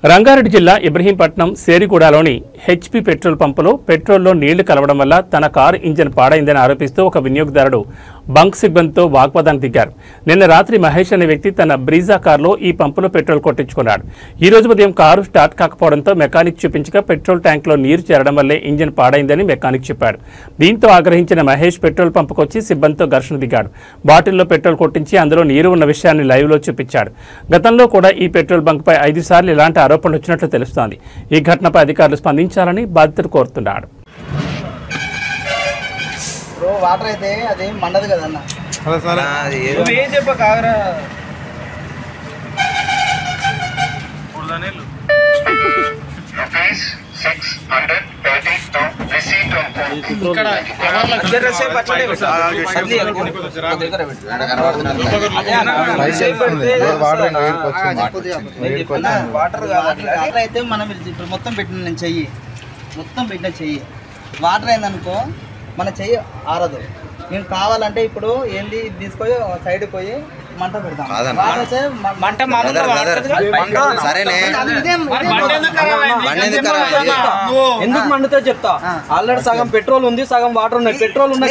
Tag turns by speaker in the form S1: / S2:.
S1: రంగారెడ్డి జిల్లా Ibrahimpatnam సేరిగూడలోని HP petrol పంపులో పెట్రోల్లో నీళ్లు కలవడం వల్ల తన కారు ఇంజిన్ పాడైందని ఆరోపిస్తూ ఒక వినియోగదారుడు బంక్ సిబ్బందితో వాగ్వాదానికి దిగారు. నిన్న రాత్రి మహేష్ అనే వ్యక్తి తన బ్రీజా కారులో ఈ పంపులో పెట్రోల్ కొట్టించుకున్నాడు. ఈ రోజు ఉదయం కారు స్టార్ట్ కాకపోవడంతో మెకానిక్ చూపించగా పెట్రోల్ ట్యాంక్లో నీరు చేరడం వల్లే ఇంజిన్ పాడైందని మెకానిక్ చెప్పాడు. దీంతో ఆగ్రహించిన మహేష్ పెట్రోల్ పంపుకు వచ్చి సిబ్బందితో ఘర్షణ దిగాడు. బాటిల్లో పెట్రోల్ కొట్టించి అందులో నీరు ఉన్న విషయాన్ని లైవ్లో చూపించాడు. గతంలో కూడా ఈ పెట్రోల్ బంక్పై 5 సార్లు ఇలాంటి ఆరోపణలు వచ్చినట్లు తెలుస్తోంది. ఈ ఘటనపై అధికారులు స్పందించాలని బాధితుడు కోరుతున్నాడు.
S2: వాటర్ అయితే అది మండదు కదన్న. వాటర్ అయితే మనం ఇప్పుడు మొత్తం పెట్టిన చెయ్యి వాటర్ అయిందనుకో మన చెయ్యి ఆరదు. మేము కావాలంటే ఇప్పుడు ఏంది తీసుకొని సైడ్ పోయి మంట పెడతాం.
S3: ఎందుకు మండుతో చెప్తా. ఆల్రెడీ సగం పెట్రోల్ ఉంది, సగం వాటర్ ఉన్నాయి. పెట్రోల్ ఉన్న